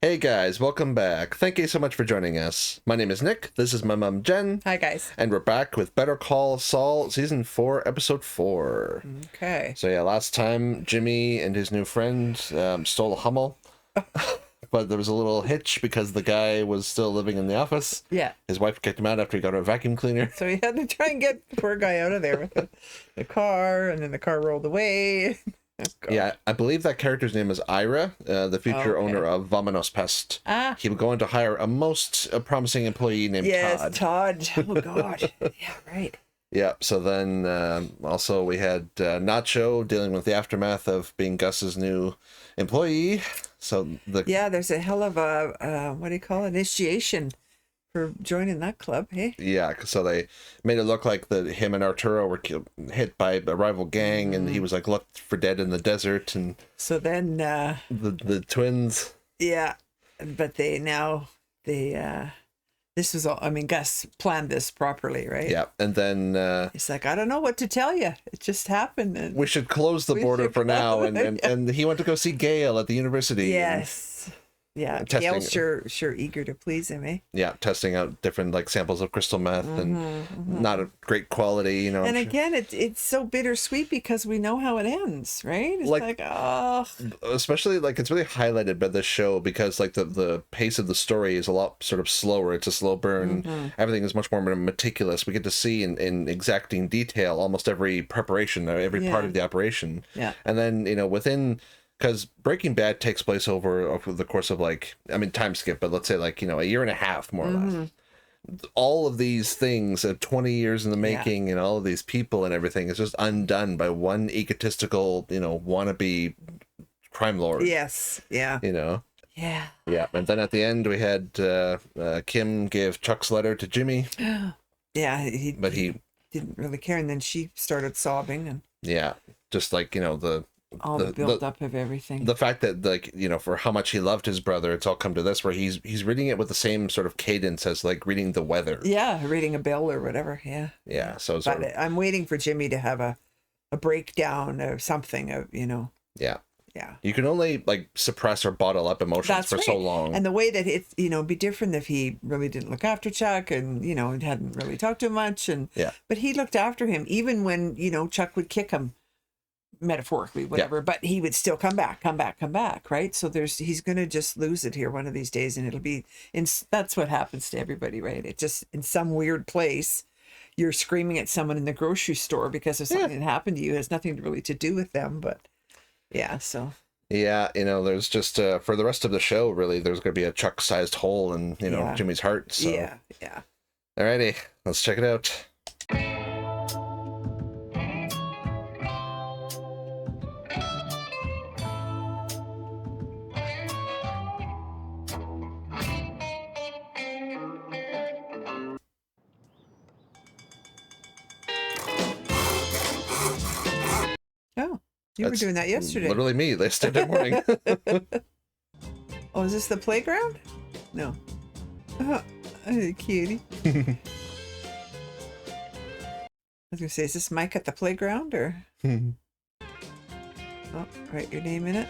Hey guys, welcome back. Thank you so much for joining us. My name is Nick, this is my mom Jen. Hi guys. And we're back with Better Call Saul, Season 4, Episode 4. Okay. So yeah, last time Jimmy and his new friend stole a Hummel. But there was a little hitch because the guy was still living in the office. Yeah. His wife kicked him out after he got a vacuum cleaner. So he had to try and get the poor guy out of there with the car, and then the car rolled away. Oh, yeah, I believe that character's name is Ira, the future Okay. owner of Vamonos Pest. Ah. He would go on to hire a most promising employee named Todd. Yes, Todd. Oh God. Yeah, right. Yeah, so then also we had Nacho dealing with the aftermath of being Gus's new employee. So Yeah, there's a hell of a what do you call it? Initiation for joining that club, hey? Yeah, so they made it look like that him and Arturo were hit by a rival gang, and he was like left for dead in the desert, and So then the twins. yeah, but this was all, I mean, Gus planned this properly, right? Yeah, and then He's like, I don't know what to tell you. It just happened. And we should close the border should for now, close it, and he went to go see Gail at the university. yes. Yeah, testing- Gail's sure eager to please him, eh? Yeah, testing out different like samples of crystal meth, and not a great quality, you know. And again, it's so bittersweet because we know how it ends, right? It's like oh, especially like it's really highlighted by this show because like the pace of the story is a lot sort of slower. It's a slow burn. Everything is much more meticulous. We get to see in exacting detail almost every preparation, every part of the operation. Yeah. And then, you know, within, because Breaking Bad takes place over the course of like, I mean, time skip, but let's say like, you know, a year and a half more or less. All of these things, 20 years in the making, and all of these people and everything is just undone by one egotistical, you know, wannabe crime lord. yes, yeah, You know? yeah, Yeah. And then at the end, we had Kim give Chuck's letter to Jimmy. yeah. But he didn't really care, and then she started sobbing, and yeah, just like, you know, the build up of everything. the fact that, like, you know, for how much he loved his brother, it's all come to this where he's reading it with the same sort of cadence as like reading the weather. Yeah, reading a bill or whatever. Yeah, So but sort of, I'm waiting for Jimmy to have a breakdown or something of, you know. yeah. Yeah. You can only like suppress or bottle up emotions That's for right. so long. And the way that it's, you know, be different if he really didn't look after Chuck and, you know, hadn't really talked to much. And, Yeah. but he looked after him even when, you know, Chuck would kick him metaphorically, whatever, but he would still come back, right? So he's going to just lose it here one of these days, and it'll be, that's what happens to everybody, right? It just, in some weird place, you're screaming at someone in the grocery store because of something that happened to you. It has nothing really to do with them, but yeah, so. Yeah, you know, there's just for the rest of the show, really, there's going to be a Chuck-sized hole in, you know, Jimmy's heart. So. Yeah. Alrighty, let's check it out. Oh, you were doing that yesterday. Literally me, yesterday morning. Oh, is this the playground? No. Hey, cutie. I was gonna say, is this Mike at the playground or? Oh, write your name in it.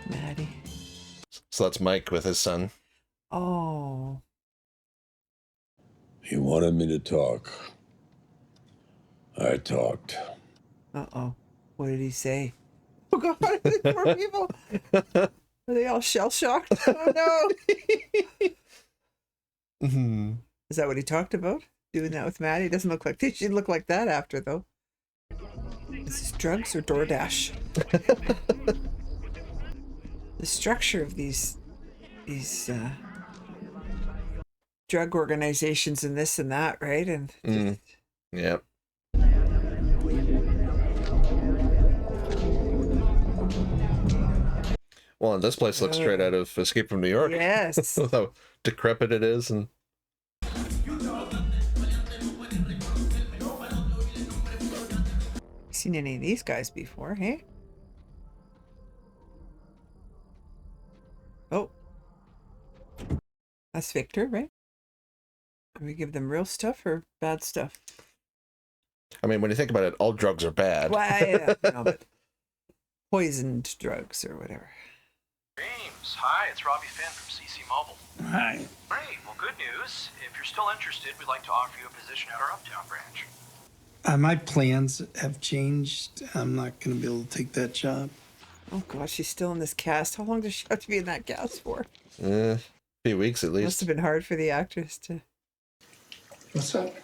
Maddie. So that's Mike with his son. Oh. He wanted me to talk. I talked. Uh-oh. What did he say? Oh God, these poor people. Are they all shell-shocked? Oh no. Is that what he talked about? Doing that with Maddie? Doesn't look like, they should look like that after though. Is this drugs or DoorDash? The structure of these drug organizations and this and that, right? And Yep. Well, and this place looks straight out of Escape from New York. yes. How decrepit it is, and Seen any of these guys before, hey? Oh. That's Victor, right? Do we give them real stuff or bad stuff? I mean, when you think about it, all drugs are bad. Well, yeah, no, but poisoned drugs or whatever. James, hi, it's Robbie Finn from CC Mobile. Hi. Great, well, good news. If you're still interested, we'd like to offer you a position at our Uptown branch. My plans have changed. I'm not going to be able to take that job. Oh gosh, she's still in this cast. How long does she have to be in that cast for? A few weeks at least. Must have been hard for the actress to. What's up?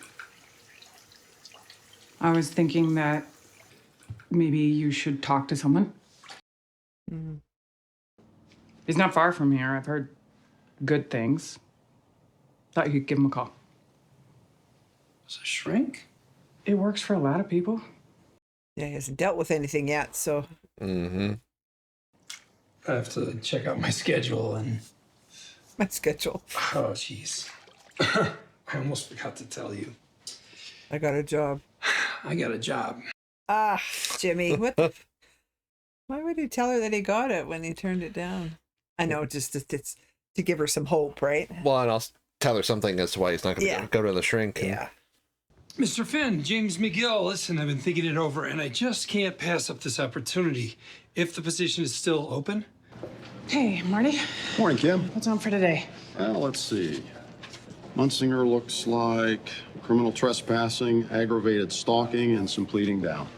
I was thinking that maybe you should talk to someone. Mm. He's not far from here. I've heard good things. Thought you could give him a call. It's a shrink? It works for a lot of people. Yeah, he hasn't dealt with anything yet, so. Mm-hmm. I have to check out my schedule and... My schedule. Oh, jeez. I almost forgot to tell you. I got a job. I got a job. Ah, Jimmy, what the... Why would he tell her that he got it when he turned it down? I know, just it's to give her some hope, right? Well, and I'll tell her something as to why he's not going to go to the shrink. And... Yeah. Mr. Finn, James McGill, listen, I've been thinking it over, and I just can't pass up this opportunity. If the position is still open... Hey, Marty. Morning, Kim. What's on for today? Well, let's see. Munsinger looks like criminal trespassing, aggravated stalking, and some pleading down.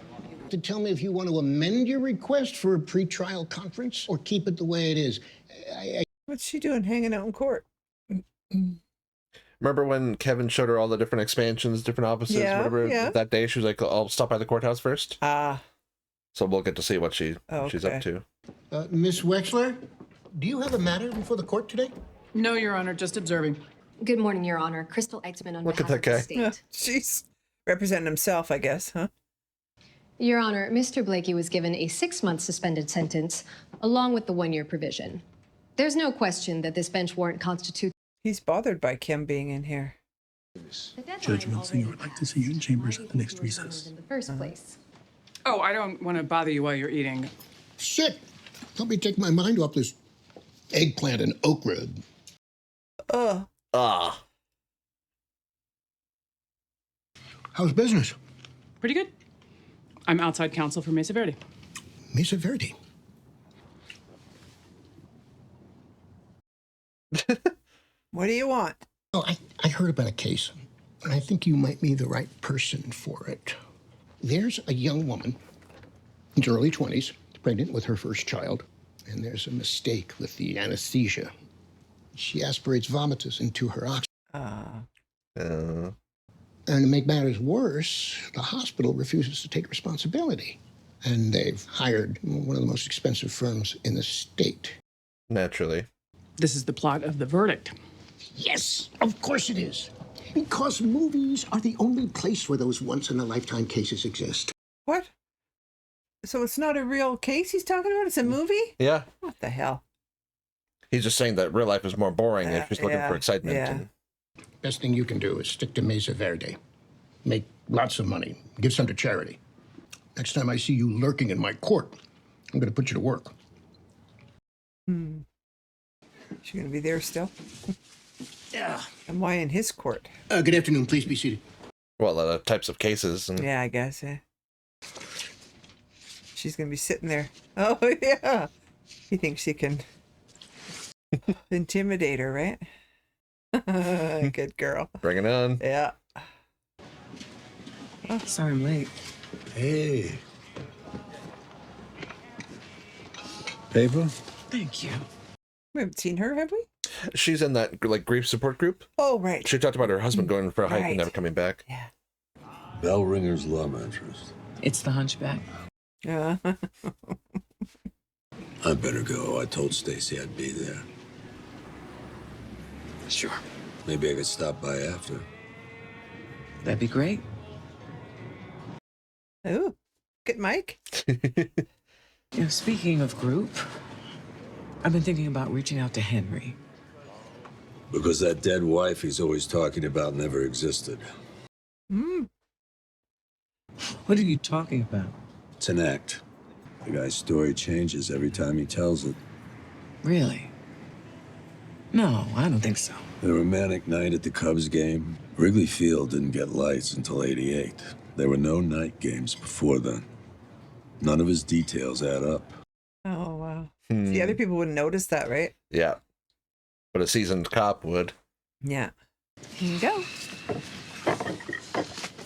To tell me if you want to amend your request for a pretrial conference or keep it the way it is. What's she doing hanging out in court? Remember when Kevin showed her all the different expansions, different offices, whatever? That day she was like, I'll stop by the courthouse first. Ah. So we'll get to see what she's up to. Miss Wexler, do you have a matter before the court today? No, Your Honor, just observing. Good morning, Your Honor. Crystal Eitzman on Look at behalf that of the guy. state. She's representing himself, I guess, huh? Your Honor, Mr. Blakey was given a 6-month suspended sentence, along with the 1-year provision. There's no question that this bench warrant constitutes... He's bothered by Kim being in here. Judge Munsinger would like to see you in chambers at the next recess. In the first place. Oh, I don't want to bother you while you're eating. Shit! Help me take my mind off this eggplant and okra. How's business? Pretty good. I'm outside counsel for Mesa Verde. Mesa Verde. What do you want? Oh, I heard about a case, and I think you might be the right person for it. There's a young woman, in her early 20s, pregnant with her first child, and there's a mistake with the anesthesia. She aspirates vomitus into her oxygen. And to make matters worse, the hospital refuses to take responsibility. And they've hired one of the most expensive firms in the state. Naturally. This is the plot of the verdict. Yes, of course it is. Because movies are the only place where those once-in-a-lifetime cases exist. What? So it's not a real case he's talking about? It's a movie? Yeah. What the hell? He's just saying that real life is more boring if she's looking for excitement. Yeah. Best thing you can do is stick to Mesa Verde. Make lots of money. Give some to charity. Next time I see you lurking in my court, I'm going to put you to work. She gonna be there still? Yeah. And why in his court? Good afternoon. Please be seated. Well, types of cases. And... Yeah, I guess. Yeah. She's gonna be sitting there. Oh yeah. He thinks he can intimidate her, right? Good girl. Bring it on. Yeah. Oh, sorry I'm late. Hey. Paper? Thank you. We haven't seen her, have we? She's in that like grief support group. Oh, right. She talked about her husband going for a hike Right. and never coming back. Yeah. Bell ringer's love interest. It's the hunchback. Yeah. I better go. I told Stacy I'd be there. Sure. Maybe I could stop by after. That'd be great. Oh, good Mike. You know, speaking of group, I've been thinking about reaching out to Henry. Because that dead wife he's always talking about never existed. What are you talking about? It's an act. The guy's story changes every time he tells it. Really? No, I don't think so. The romantic night at the Cubs game, Wrigley Field didn't get lights until '88. There were no night games before then. None of his details add up. Oh, wow. The other people wouldn't notice that, right? Yeah. But a seasoned cop would. Yeah. Here you go.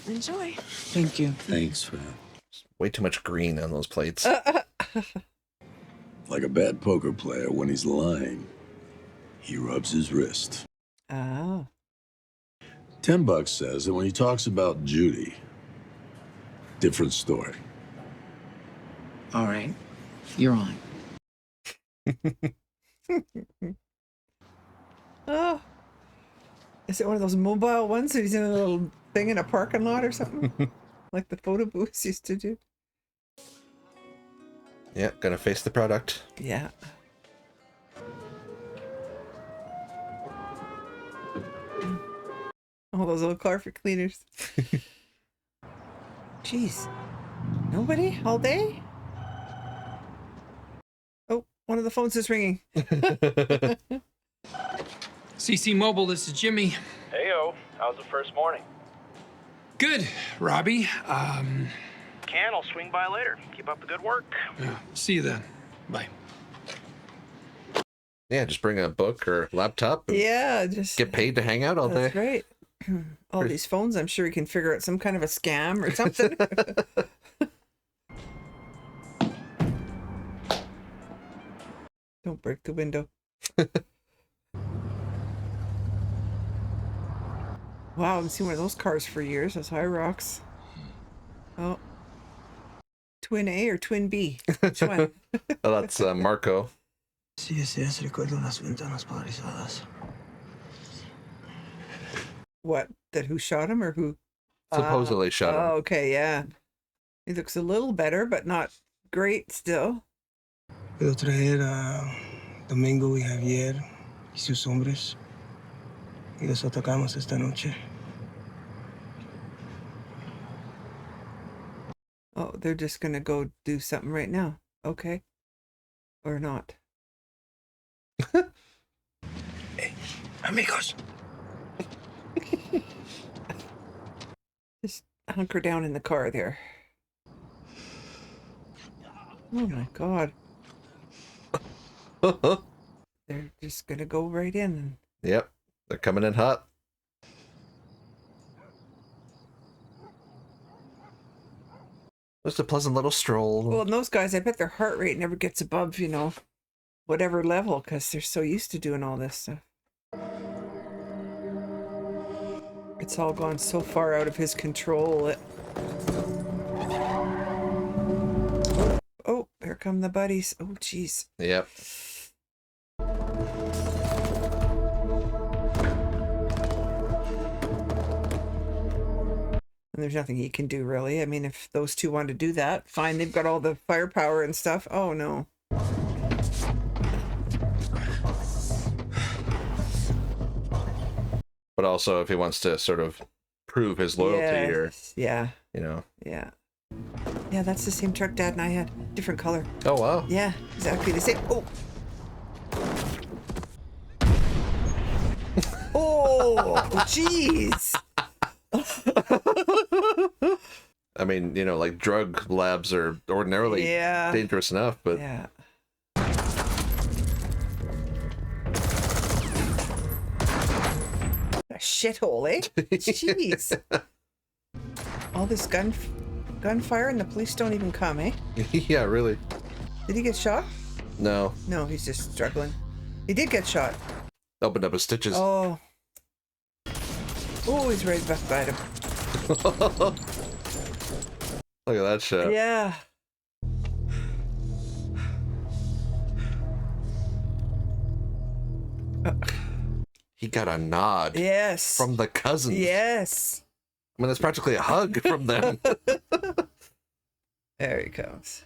Enjoy. Thank you. Thanks, Fran. Way too much green on those plates. Like a bad poker player when he's lying, he rubs his wrist. Oh. $10 says that when he talks about Judy, different story. All right. You're on. Oh. Is it one of those mobile ones that he's in a little thing in a parking lot or something? Like the photo booths used to do? Yeah, gonna face the product. Yeah. All those little carpet cleaners. Jeez. Nobody all day? Oh, one of the phones is ringing. CC Mobile, this is Jimmy. Heyo, how's the first morning? Good, Robbie. I'll swing by later. Keep up the good work. See you then. Bye. Yeah, just bring a book or laptop and Yeah, just get paid to hang out all day. that's right. All these phones, I'm sure he can figure out some kind of a scam or something. Don't break the window. Wow, I haven't seen one of those cars for years. Those high rocks. Oh. Twin A or Twin B? Which one? Oh, that's Marco. Sí, ese recuerdo las ventanas polarizadas. What? That who shot him or who? Supposedly shot him. Oh, okay, yeah. He looks a little better, but not great still. Puedo traer a Domingo y Javier y sus hombres y los atacamos esta noche. Oh, they're just gonna go do something right now. Okay. Or not. Hey, amigos. Just hunker down in the car there. Oh my God. They're just gonna go right in. And Yep, they're coming in hot. Just a pleasant little stroll. well, and those guys, I bet their heart rate never gets above, whatever level, because they're so used to doing all this stuff. It's all gone so far out of his control. Oh, here come the buddies. Oh, jeez. Yep. And there's nothing he can do, really. I mean, if those two want to do that, fine. They've got all the firepower and stuff. Oh, no. But also, if he wants to sort of prove his loyalty here, Yeah. Yeah. Yeah, that's the same truck Dad and I had. Different color. Oh, wow. Yeah, exactly the same. Oh. Oh, jeez. I mean, like drug labs are ordinarily dangerous enough, but Yeah. A shithole, eh? Jeez. All this gunfire and the police don't even come, eh? yeah, really. Did he get shot? No. No, he's just struggling. He did get shot. Opened up his stitches. Oh. Oh, he's right beside him. Look at that shit. Yeah. He got a nod. Yes. From the cousins. Yes. I mean, that's practically a hug from them. There he comes.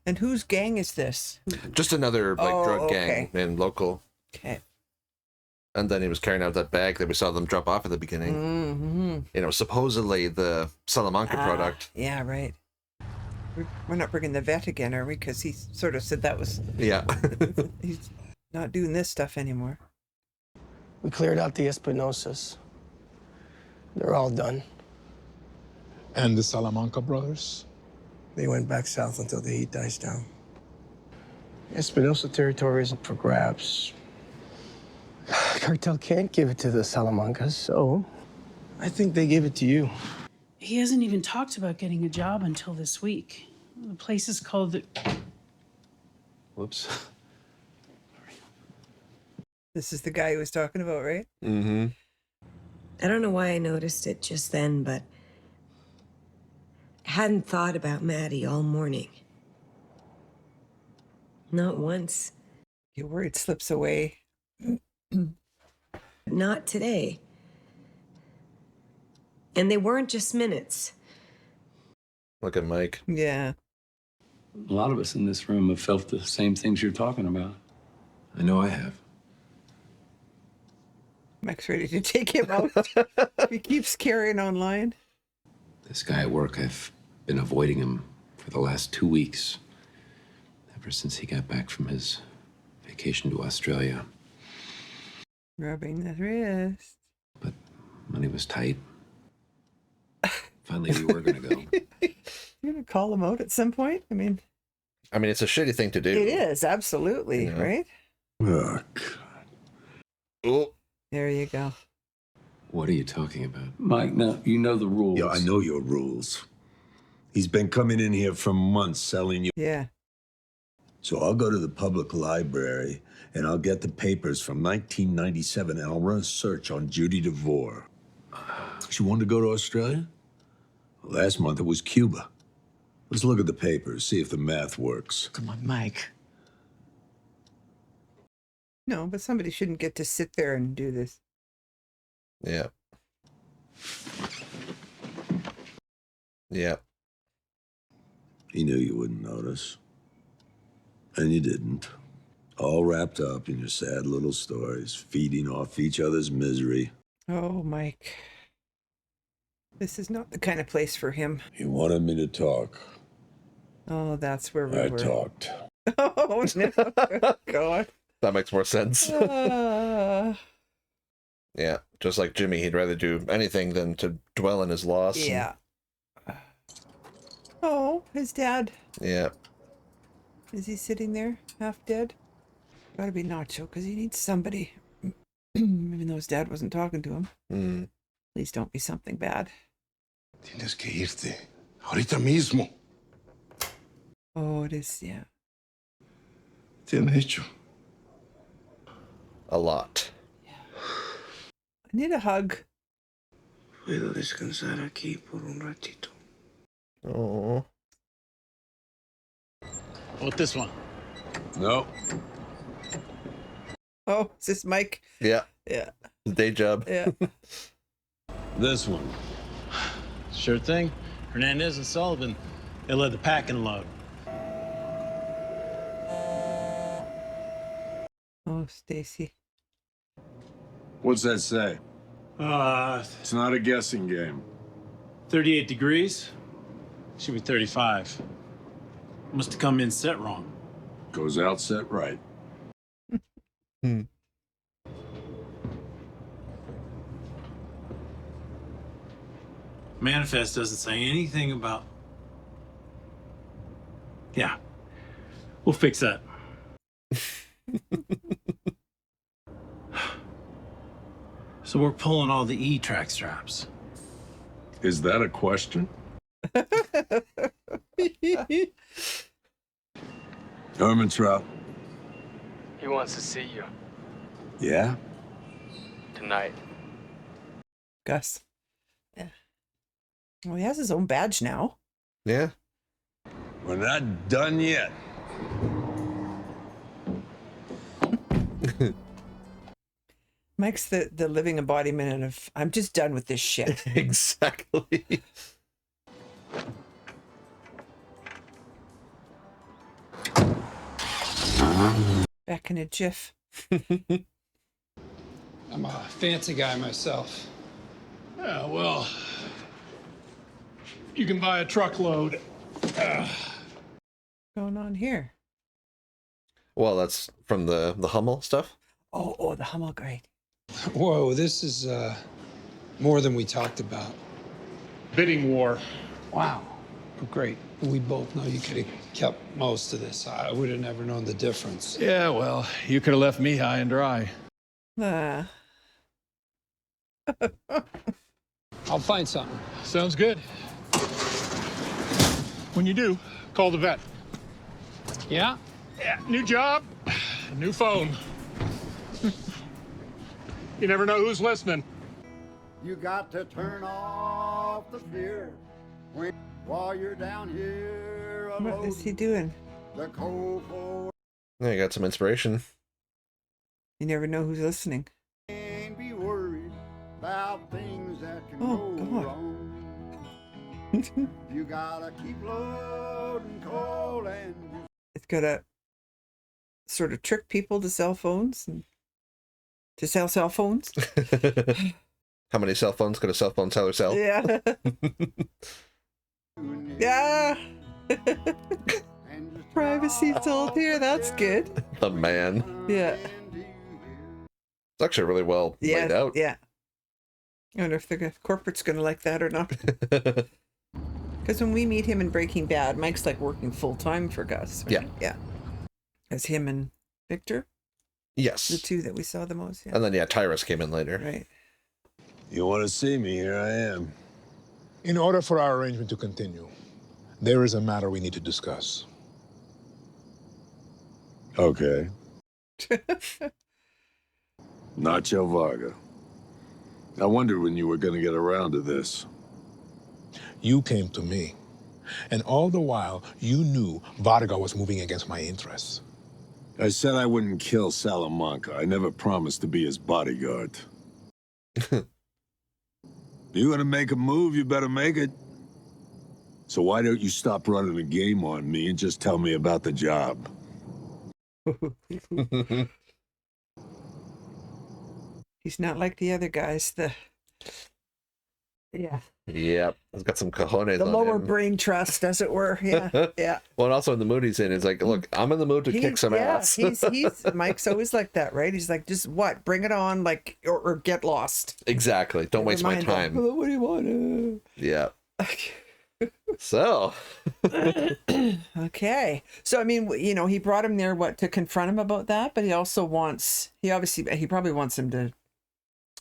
And whose gang is this? Just another drug gang and local. Okay. And then he was carrying out that bag that we saw them drop off at the beginning. Mm-hmm. Supposedly the Salamanca product. Yeah, right. We're not bringing the vet again, are we? Because he sort of said that was... Yeah. He's not doing this stuff anymore. We cleared out the Espinosas. They're all done. And the Salamanca brothers? They went back south until the heat dies down. Espinosa territory isn't for grabs. Cartel can't give it to the Salamancas, so I think they give it to you. He hasn't even talked about getting a job until this week. The place is called the... Whoops. This is the guy he was talking about, right? Mm-hmm. I don't know why I noticed it just then, but I hadn't thought about Maddie all morning. Not once. Your word slips away. Not today. And they weren't just minutes. Look at Mike. Yeah. A lot of us in this room have felt the same things you're talking about. I know I have. Mike's ready to take him out. He keeps carrying on line. This guy at work, I've been avoiding him for the last 2 weeks. Ever since he got back from his vacation to Australia. Rubbing the wrist. But money was tight. Finally, we were going to go. You're going to call him out at some point? I mean, it's a shitty thing to do. It is, absolutely, You know? right? Oh, Oh. There you go. What are you talking about? Mike, now, you know the rules. Yeah, I know your rules. He's been coming in here for months selling you. Yeah. So I'll go to the public library and I'll get the papers from 1997 and I'll run a search on Judy DeVore. She wanted to go to Australia? Last month it was Cuba. Let's look at the papers, see if the math works. Come on, Mike. No, but somebody shouldn't get to sit there and do this. Yeah. Yeah. He knew you wouldn't notice. And you didn't. All wrapped up in your sad little stories, feeding off each other's misery. Oh, Mike. This is not the kind of place for him. You wanted me to talk. Oh, that's where we I were. talked. Oh, no. God. That makes more sense. Uh, Yeah. Just like Jimmy, he'd rather do anything than to dwell in his loss. yeah. Oh, his dad. Yeah. Is he sitting there, half dead? Gotta be Nacho, because he needs somebody. Even though his dad wasn't talking to him. Mm. Please don't be something bad. Tienes que irte. Ahorita mismo. Oh, it is, yeah. ¿Qué han hecho? A lot. I need a hug. Puedo descansar aquí por un ratito. Oh. How about this one? No. Oh, is this Mike? Yeah. Yeah. Day job. Yeah. This one. Sure thing. Hernandez and Sullivan, they led the packing load. Oh, Stacy. What's that say? Uh, It's not a guessing game. 38 degrees. Should be 35. Must have come in set wrong. Goes out set right. Hmm. Manifest doesn't say anything about... Yeah. We'll fix that. So we're pulling all the E-track straps. Is that a question? Hermantraut. He wants to see you Yeah? tonight. Gus. Yeah. Well, he has his own badge now. Yeah. We're not done yet. Mike's the living embodiment of, I'm just done with this shit. Exactly. Back in a jiff. I'm a fancy guy myself. Yeah, well, you can buy a truckload. Going on here? Well, that's from the Hummel stuff. Oh, the Hummel grade. Whoa, this is More than we talked about. Bidding war. Wow. Great. We both know you could have kept most of this. I would have never known the difference. Yeah, well, you could have left me high and dry. I'll find something. Sounds good. When you do, call the vet. Yeah? Yeah, new job, new phone. You never know who's listening. You got to turn off the fear while you're down here alone. What is he doing? The cold floor. Yeah, you got some inspiration. You never know who's listening. Ain't be worried about things that can Oh, go God. wrong. You gotta keep loading coal and It's got to sort of trick people to sell phones and to sell cell phones. How many cell phones could a cell phone seller sell? Yeah. Yeah. Privacy sold here. That's good. The man. Yeah. It's actually really well laid out. Yeah. I wonder if the corporate's going to like that or not. Because when we meet him in Breaking Bad, Mike's like working full time for Gus. Right? Yeah. Yeah. As him and Victor. Yes. The two that we saw the most. Yeah. And then, Tyrus came in later. Right. You want to see me? Here I am. In order for our arrangement to continue, there is a matter we need to discuss. Okay. Nacho Varga. I wondered when you were going to get around to this. You came to me, and all the while, you knew Varga was moving against my interests. I said I wouldn't kill Salamanca. I never promised to be his bodyguard. You gonna make a move, you better make it. So why don't you stop running a game on me and just tell me about the job? He's not like the other guys. Yeah. Yep. He's got some cojones The on lower him. brain trust, as it were. Yeah. Yeah. Well, and also in the mood he's in, it's like, look, I'm in the mood to kick some ass. he's Mike's always like that, right? He's like, just what? Bring it on, like, or get lost. Exactly. Don't waste my time. Oh, what do you want? Yeah. So. Okay. So, I mean, he brought him there, to confront him about that, but he also he probably wants him to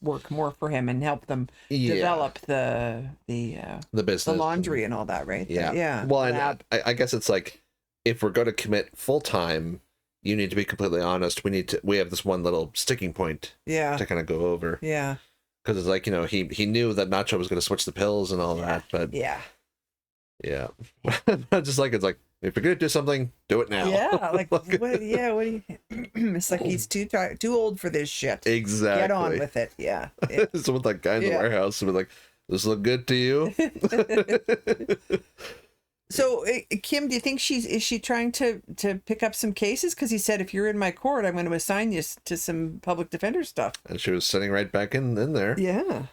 work more for him and help them develop the business, the laundry and all that, right? Yeah. Yeah. Well, and I guess it's like, if we're going to commit full time, you need to be completely honest. We have this one little sticking point. Yeah. To kind of go over. Yeah. Because it's like, he knew that Nacho was going to switch the pills and all that, but yeah. Yeah. Just like, it's like, if you're going to do something, do it now. Yeah. Like, what do you, it's like he's too old for this shit. Exactly. Get on with it. Yeah. So with that guy in the warehouse, was like, "Does this look good to you?" So, Kim, do you think is she trying to pick up some cases? Because he said, if you're in my court, I'm going to assign you to some public defender stuff. And she was sitting right back in there. Yeah.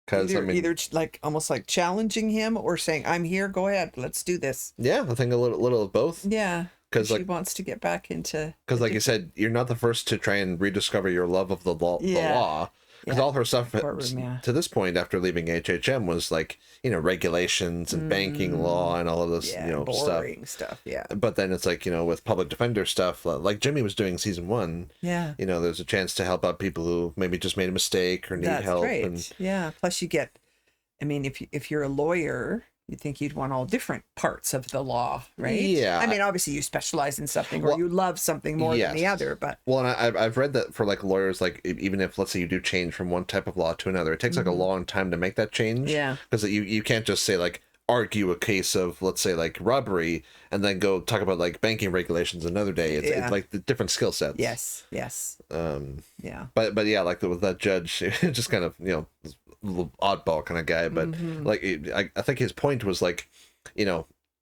Because either like almost like challenging him or saying, "I'm here. Go ahead. Let's do this." Yeah, I think a little of both. Yeah. Because she wants to get back into. Because, like you said, you're not the first to try and rediscover your love of the law. Because all her stuff to this point, after leaving HHM, was like, regulations and banking law and all of this, boring stuff. Yeah. But then it's like, with public defender stuff, like Jimmy was doing season 1. Yeah. There's a chance to help out people who maybe just made a mistake or need help. Great. And yeah. Plus, you get, I mean, if you're a lawyer, you'd think you'd want all different parts of the law, right? Yeah. I mean, obviously you specialize in something or you love something more than the other, but. Well, and I've read that for like lawyers, like even if, let's say, you do change from one type of law to another, it takes like a long time to make that change. Yeah. Because you can't just say like, argue a case of, let's say, like robbery and then go talk about like banking regulations another day. It's like the different skill sets. Yes. Yes. Yeah. But yeah, like with that judge, just kind of, little oddball kind of guy, but like I think his point was like,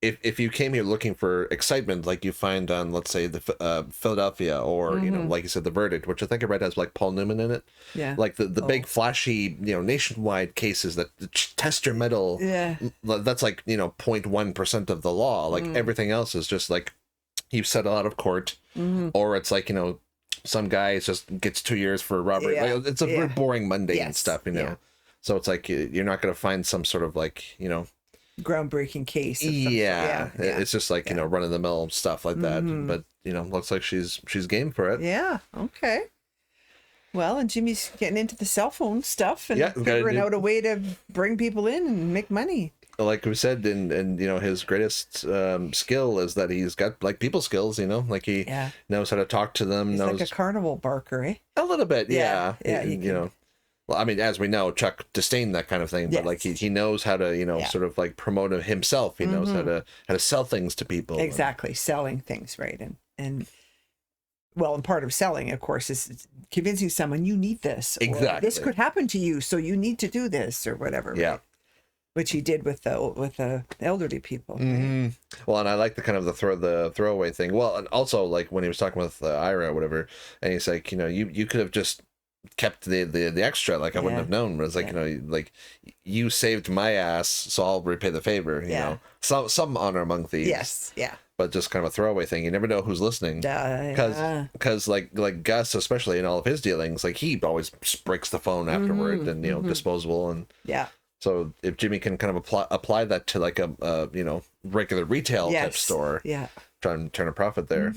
if you came here looking for excitement, like you find on, let's say, the Philadelphia or like you said, The Verdict, which I think I read has like Paul Newman in it. Yeah. Like the big flashy nationwide cases that test your mettle. Yeah. That's like 0.1% of the law. Like everything else is just like you've settled out of court, or it's like some guy just gets 2 years for robbery. Yeah. Like, it's a very boring, mundane stuff. So it's like you're not going to find some sort of like, you know, groundbreaking case. Yeah, it's just like, you know, run of the mill stuff like that. But, you know, looks like she's game for it. Yeah. Okay. Well, and Jimmy's getting into the cell phone stuff and Yeah, figuring out a way to bring people in and make money. Like we said, and you know, his greatest skill is that he's got like people skills, you know, like he knows how to talk to them. He's knows like a carnival barker, eh? a little bit, yeah. He You know, well, I mean, as we know, Chuck disdained that kind of thing, but like he knows how to, you know, sort of like promote himself. He knows how to sell things to people. Exactly, selling things, right? And well, and part of selling, of course, is convincing someone you need this. Or, Exactly. this could happen to you, so you need to do this or whatever. Yeah. Right? Which he did with the elderly people. Right? Well, and I like the kind of the throwaway thing. Well, and also like when he was talking with Ira or whatever, and he's like, you know, you could have just kept the extra, like I wouldn't have known. But it's like, you know, like you saved my ass, so I'll repay the favor. You know, some honor among thieves. Yes, yeah. But just kind of a throwaway thing. You never know who's listening. Because like Gus, especially in all of his dealings, like he always breaks the phone afterward and, you know, disposable. And so if Jimmy can kind of apply that to like a you know, regular retail type store, try and turn a profit there.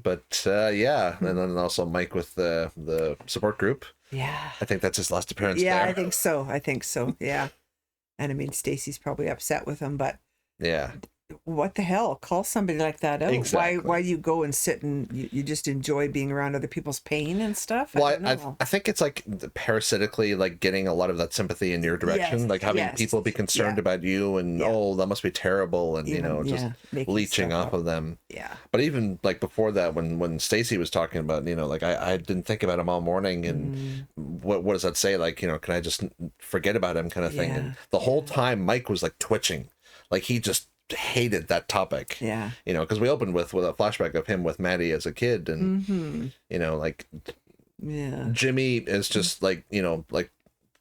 But yeah, and then also Mike with the support group. Yeah, I think that's his last appearance. Yeah, there. I think so. Yeah, and I mean Stacy's probably upset with him, but yeah. What the hell? Call somebody like that out. Exactly. Why do you go and sit and you just enjoy being around other people's pain and stuff? Well, I think it's like parasitically like getting a lot of that sympathy in your direction, like having people be concerned about you and oh, that must be terrible, and you know, just leeching off of them. Yeah. But even like before that, when Stacy was talking about, you know, like I didn't think about him all morning, and what does that say? Like, you know, can I just forget about him, kind of thing? And the whole time Mike was like twitching, like he just hated that topic, you know, because we opened with a flashback of him with Maddie as a kid, and you know, like Jimmy is just like, you know, like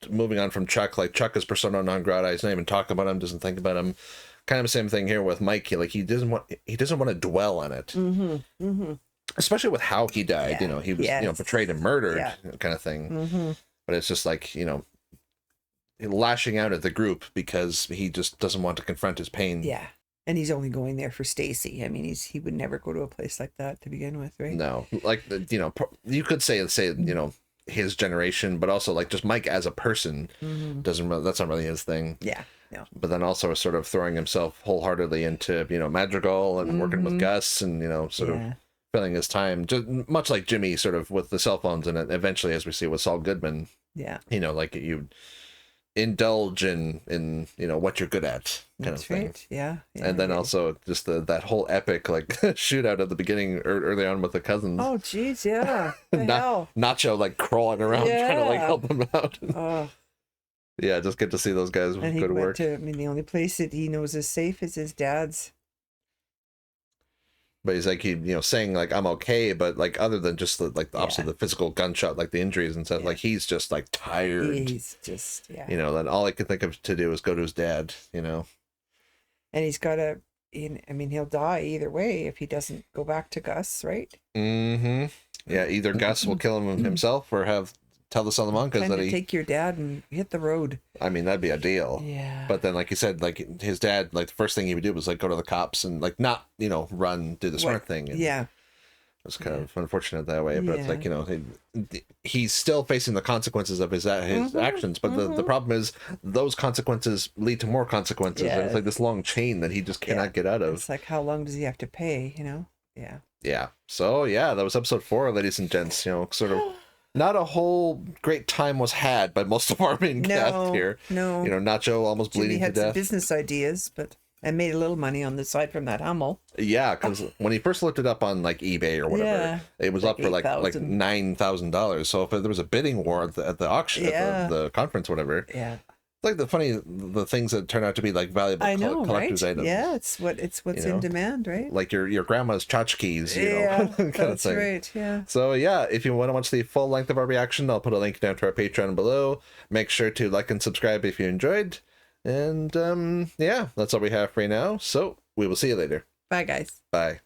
moving on from Chuck, like Chuck is persona non grata. He's not even talking about him, doesn't think about him. Kind of the same thing here with Mike. Like he doesn't want to dwell on it, especially with how he died. You know, he was you know, betrayed and murdered, kind of thing. But it's just like, you know, lashing out at the group because he just doesn't want to confront his pain. Yeah. And he's only going there for Stacy. I mean, he would never go to a place like that to begin with, right? No, like, you know, you could say, you know, his generation, but also like just Mike as a person doesn't really, that's not really his thing. Yeah, no. But then also sort of throwing himself wholeheartedly into, you know, Madrigal and working with Gus and, you know, sort of filling his time, just much like Jimmy sort of with the cell phones, and eventually, as we see with Saul Goodman, you know, like you indulge in you know what you're good at, kind of thing. Yeah. And then also just that whole epic like shootout at the beginning early on with the cousins. Oh geez, yeah. Nacho like crawling around trying to like help them out. Yeah, just get to see those guys with good work. I mean, the only place that he knows is safe is his dad's. But he's like, you know, saying like I'm okay, but like other than just the opposite of the physical gunshot, like the injuries and stuff, like he's just like tired. He's just you know, then all I could think of to do is go to his dad, you know. And he's got to, I mean, he'll die either way if he doesn't go back to Gus, right? Yeah, either Gus will kill him himself or tell the Salamancas that he take your dad and hit the road. I mean, that'd be ideal. Yeah. But then, like you said, like his dad, like the first thing he would do was like go to the cops and like not, you know, run, do the smart thing. And it was kind of unfortunate that way. But it's like, you know, he's still facing the consequences of his actions. But the problem is those consequences lead to more consequences. And it's like this long chain that he just cannot get out of. It's like, how long does he have to pay? You know? Yeah. Yeah. So yeah, that was episode 4, ladies and gents. You know, sort of. Not a whole great time was had by most of our main cast here. No. You know, Nacho almost bleeding to death. Jimmy had some business ideas, but I made a little money on the side from that Hummel. Yeah, because when he first looked it up on like eBay or whatever, it was up for like $9,000. So if there was a bidding war at the auction, at the conference, whatever. Yeah. Like the things that turn out to be like valuable collector's items. Yeah, it's what's in demand, right? Like your grandma's tchotchkes, you know, kind of thing. Right, yeah. So yeah, if you want to watch the full length of our reaction, I'll put a link down to our Patreon below. Make sure to like and subscribe if you enjoyed. And yeah, that's all we have for you now. So we will see you later. Bye, guys. Bye.